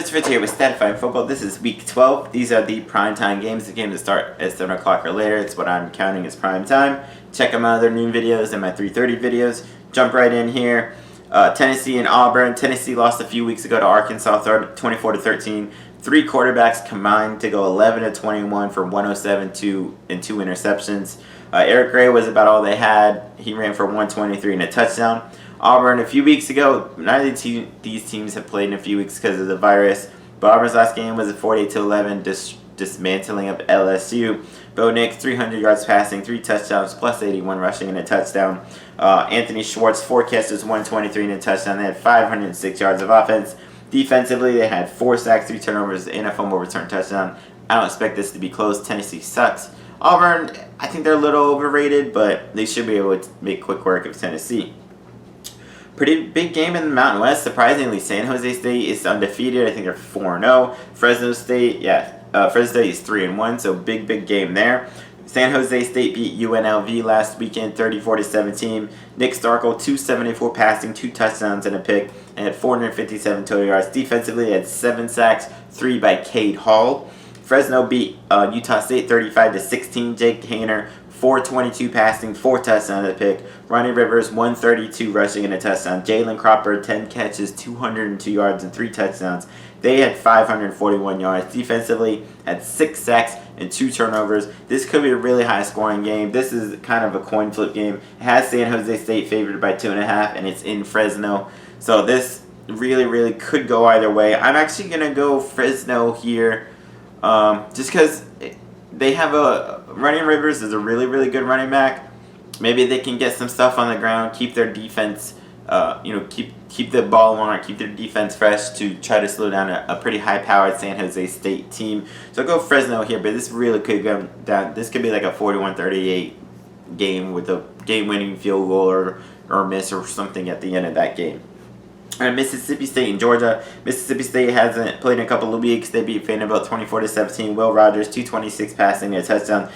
Mr. Fitz here with Statifying Football. This is week 12. These are the primetime games. The games that start at 7 o'clock or later. It's what I'm counting as prime time. Check out my other noon videos and my 3:30 videos. Jump right in here. Tennessee and Auburn. Tennessee lost a few weeks ago to Arkansas 24-13. Three quarterbacks combined to go 11-21 for 107 and two interceptions. Eric Gray was about all they had. He ran for 123 and a touchdown. Auburn a few weeks ago, neither of these teams have played in a few weeks because of the virus, but Auburn's last game was a 48-11 dismantling of LSU. Bo Nix, 300 yards passing, 3 touchdowns, plus 81 rushing and a touchdown. Anthony Schwartz, 4 catches, 123 and a touchdown. They had 506 yards of offense. Defensively, they had 4 sacks, 3 turnovers, and a fumble return touchdown. I don't expect this to be close. Tennessee sucks. Auburn, I think they're a little overrated, but they should be able to make quick work of Tennessee. Pretty big game in the Mountain West. Surprisingly, San Jose State is undefeated. I think they're 4-0. Fresno State, Fresno State is 3-1, so big game there. San Jose State beat UNLV last weekend 34-17. Nick Starkel, 274 passing, 2 touchdowns and a pick, and had 457 total yards. Defensively, they had 7 sacks, 3 by Cade Hall. Fresno beat Utah State 35-16. Jake Haener, 422 passing, 4 touchdowns and a pick. Ronnie Rivers, 132 rushing and a touchdown. Jalen Cropper, 10 catches, 202 yards and 3 touchdowns. They had 541 yards. Defensively, had 6 sacks and 2 turnovers. This could be a really high-scoring game. This is kind of a coin flip game. It has San Jose State favored by 2.5, and it's in Fresno. So this really could go either way. I'm actually going to go Fresno here just because they have Running Rivers is a really good running back. Maybe they can get some stuff on the ground, keep their defense, keep the ball on, keep their defense fresh to try to slow down a pretty high-powered San Jose State team. So I'll go Fresno here, but this really could go down. This could be like a 41-38 game with a game-winning field goal or miss or something at the end of that game. Mississippi State and Georgia. Mississippi State hasn't played in a couple of weeks. They beat Vanderbilt 24-17. Will Rogers, 226 passing and a touchdown.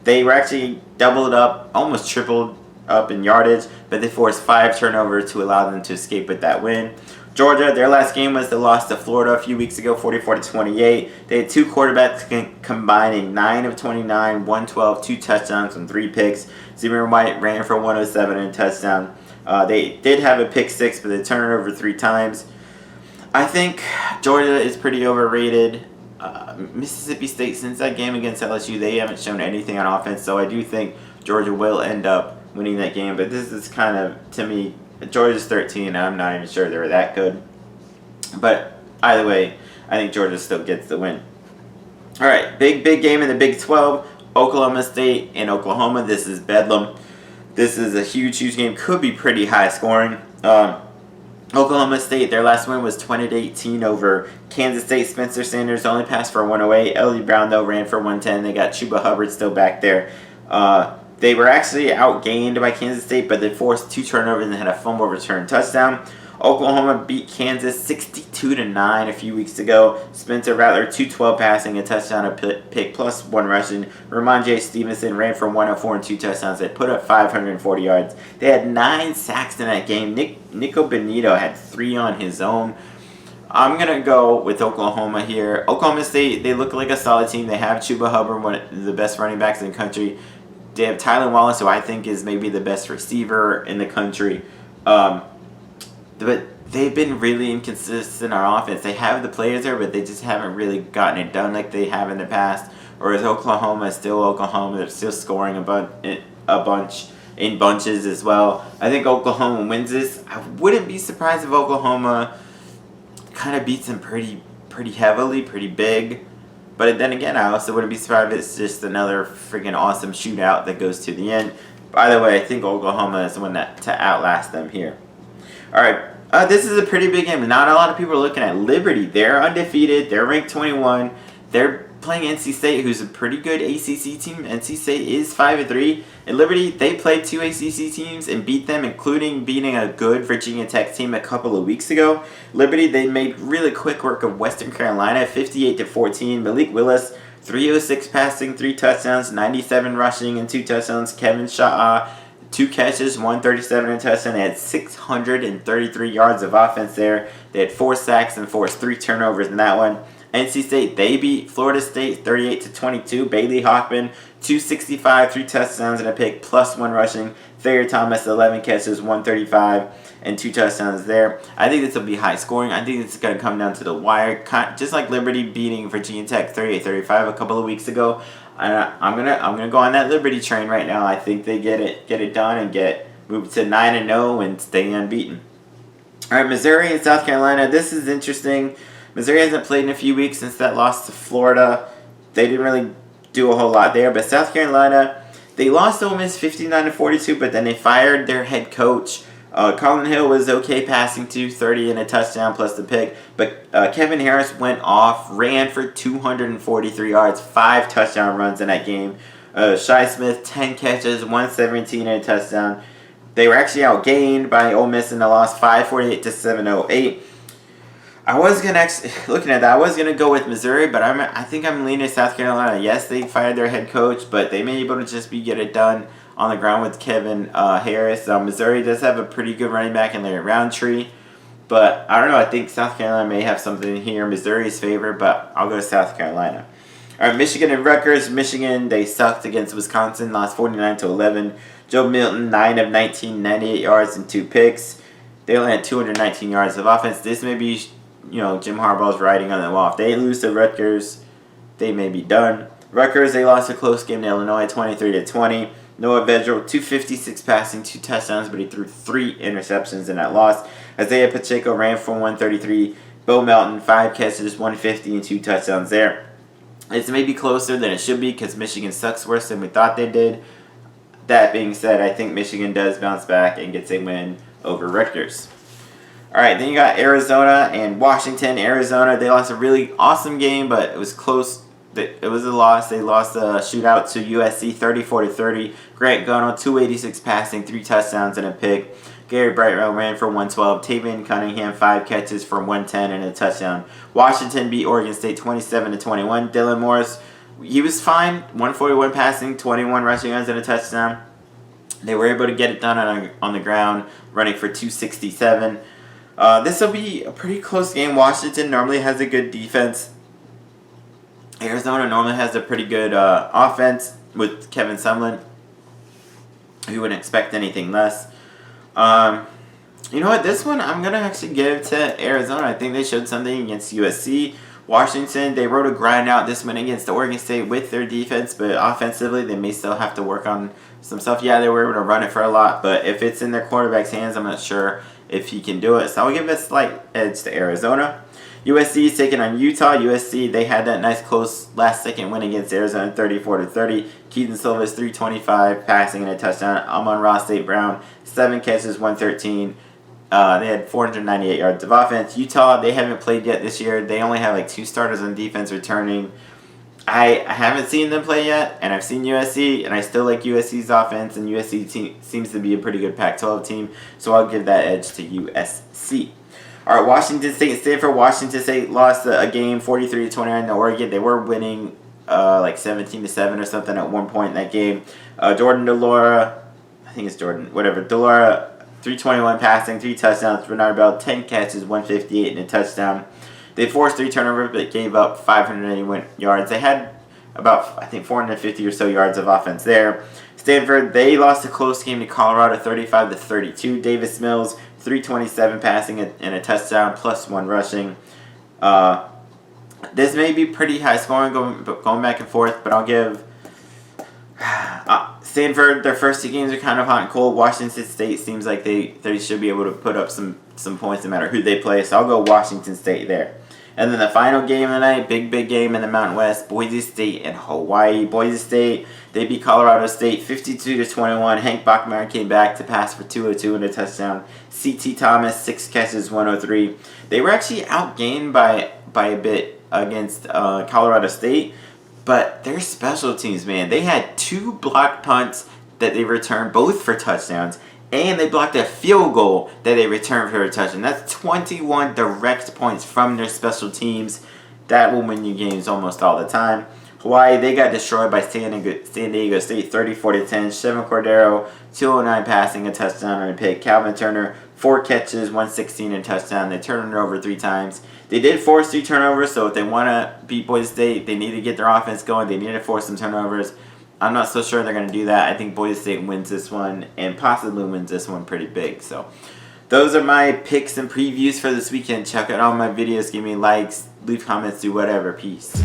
They were actually doubled up, almost tripled up in yardage, but they forced 5 turnovers to allow them to escape with that win. Georgia, their last game was the loss to Florida a few weeks ago, 44-28. They had 2 quarterbacks combining 9 of 29, 112, 2 touchdowns and 3 picks. Zimmer White ran for 107 and a touchdown. They did have a pick 6, but they turned it over 3 times. I think Georgia is pretty overrated. Mississippi State, since that game against LSU, they haven't shown anything on offense, so I do think Georgia will end up winning that game. But this is kind of, to me, Georgia's 13, and I'm not even sure they're that good. But either way, I think Georgia still gets the win. All right, big game in the Big 12. Oklahoma State and Oklahoma. This is Bedlam. This is a huge game. Could be pretty high scoring. Oklahoma State, their last win was 20-18 over Kansas State. Spencer Sanders only passed for 108. Ellie Brown, though, ran for 110. They got Chuba Hubbard still back there. They were actually outgained by Kansas State, but they forced 2 turnovers and had a fumble return touchdown. Oklahoma beat Kansas 62-9 a few weeks ago. Spencer Rattler, 212 passing, a touchdown, a pick, plus 1 rushing. Ramon Stevenson ran for 104 and 2 touchdowns. They put up 540 yards. They had 9 sacks in that game. Nico Benito had 3 on his own. I'm going to go with Oklahoma here. Oklahoma State, they look like a solid team. They have Chuba Hubbard, one of the best running backs in the country. They have Tylan Wallace, who I think is maybe the best receiver in the country. But they've been really inconsistent on offense. They have the players there, but they just haven't really gotten it done like they have in the past. Whereas Oklahoma is still Oklahoma. They're still scoring a bunch in bunches as well. I think Oklahoma wins this. I wouldn't be surprised if Oklahoma kind of beats them pretty heavily, pretty big. But then again, I also wouldn't be surprised if it's just another freaking awesome shootout that goes to the end. By the way, I think Oklahoma is the one to outlast them here. All right, this is a pretty big game. Not a lot of people are looking at Liberty. They're undefeated. They're ranked 21. They're playing NC State, who's a pretty good ACC team. NC State is 5-3. And Liberty, they played 2 ACC teams and beat them, including beating a good Virginia Tech team a couple of weeks ago. Liberty, they made really quick work of Western Carolina, 58-14. Malik Willis, 306 passing, 3 touchdowns, 97 rushing, and 2 touchdowns. Kevin Shaw, 2 catches, 137 and a touchdown. They had 633 yards of offense there. They had 4 sacks and forced 3 turnovers in that one. NC State, they beat Florida State 38-22. Bailey Hockman, 265, 3 touchdowns and a pick, plus 1 rushing. Thayer Thomas, 11 catches, 135, and 2 touchdowns there. I think this will be high scoring. I think it's going to come down to the wire, just like Liberty beating Virginia Tech 38-35 a couple of weeks ago. I'm gonna go on that Liberty train right now. I think they get it done and get moved to 9-0 and stay unbeaten. All right, Missouri and South Carolina. This is interesting. Missouri hasn't played in a few weeks since that loss to Florida. They didn't really do a whole lot there. But South Carolina, they lost to Ole Miss 59-42, but then they fired their head coach. Colin Hill was okay passing 230 and a touchdown plus the pick. But Kevin Harris went off, ran for 243 yards, 5 touchdown runs in that game. Shi Smith, 10 catches, 117 and a touchdown. They were actually outgained by Ole Miss in the loss, 548-708. I was gonna looking at that. I was gonna go with Missouri, but I think I'm leaning South Carolina. Yes, they fired their head coach, but they may be able to just get it done on the ground with Kevin Harris. Missouri does have a pretty good running back in their Roundtree, but I don't know. I think South Carolina may have something here. Missouri's favor, but I'll go South Carolina. All right, Michigan and Rutgers. Michigan, they sucked against Wisconsin, lost 49-11. Joe Milton, 9 of 19, 98 yards and 2 picks. They only had 219 yards of offense. This may be, Jim Harbaugh's riding on them off. They lose to Rutgers, they may be done. Rutgers, they lost a close game to Illinois, 23-20. Noah Vedral, 256 passing, 2 touchdowns, but he threw 3 interceptions in that loss. Isaiah Pacheco ran for 133. Bo Melton, 5 catches, 150, and 2 touchdowns there. It's maybe closer than it should be because Michigan sucks worse than we thought they did. That being said, I think Michigan does bounce back and gets a win over Rutgers. All right, then you got Arizona and Washington. Arizona, they lost a really awesome game, but it was close. It was a loss. They lost a shootout to USC 34-30. Grant Gunnell, 286 passing, 3 touchdowns and a pick. Gary Brightwell ran for 112. Tavian Cunningham, 5 catches for 110 and a touchdown. Washington beat Oregon State 27-21. Dylan Morris, he was fine. 141 passing, 21 rushing yards and a touchdown. They were able to get it done on the ground, running for 267. This will be a pretty close game. Washington normally has a good defense. Arizona normally has a pretty good offense with Kevin Sumlin. You wouldn't expect anything less. You know what? This one I'm going to actually give to Arizona. I think they showed something against USC. Washington, they rode a grind out this one against Oregon State with their defense, but offensively they may still have to work on some stuff. Yeah, they were able to run it for a lot, but if it's in their quarterback's hands, I'm not sure if he can do it. So I'll give a slight edge to Arizona. USC is taking on Utah. USC, they had that nice close last-second win against Arizona, 34-30. Keaton Silva's 325 passing and a touchdown. Amon-Ra St. Brown, 7 catches, 113. They had 498 yards of offense. Utah, they haven't played yet this year. They only have 2 starters on defense returning. I haven't seen them play yet, and I've seen USC, and I still like USC's offense, and USC seems to be a pretty good Pac-12 team, so I'll give that edge to USC. All right, Washington State and Stanford. Washington State lost a game 43-29 to Oregon. They were winning 17-7 or something at one point in that game. Jordan Delora, Delora, 321 passing, 3 touchdowns. Bernard Bell, 10 catches, 158 and a touchdown. They forced 3 turnovers, but gave up 581 yards. They had about, 450 or so yards of offense there. Stanford, they lost a close game to Colorado, 35-32. Davis Mills, 327 passing and a touchdown, plus 1 rushing. This may be pretty high scoring, going back and forth, but I'll give Stanford, their first 2 games are kind of hot and cold. Washington State seems like they should be able to put up some points no matter who they play, so I'll go Washington State there. And then the final game of the night, big game in the Mountain West, Boise State and Hawaii. Boise State, they beat Colorado State 52-21. Hank Bachmeier came back to pass for 202 and a touchdown. C.T. Thomas, 6 catches, 103. They were actually outgained by a bit against Colorado State, but their special teams, man, they had 2 blocked punts that they returned both for touchdowns, and they blocked a field goal that they returned for a touchdown. That's 21 direct points from their special teams. That will win you games almost all the time. Hawaii, they got destroyed by San Diego State 34-10. Chevin Cordero, 209 passing, a touchdown and a pick. Calvin Turner, 4 catches, 116 and a touchdown. They turned it over 3 times. They did force 3 turnovers, so if they want to beat Boise State, they need to get their offense going. They need to force some turnovers. I'm not so sure they're going to do that. I think Boise State wins this one and possibly wins this one pretty big. So those are my picks and previews for this weekend. Check out all my videos. Give me likes, leave comments, do whatever. Peace.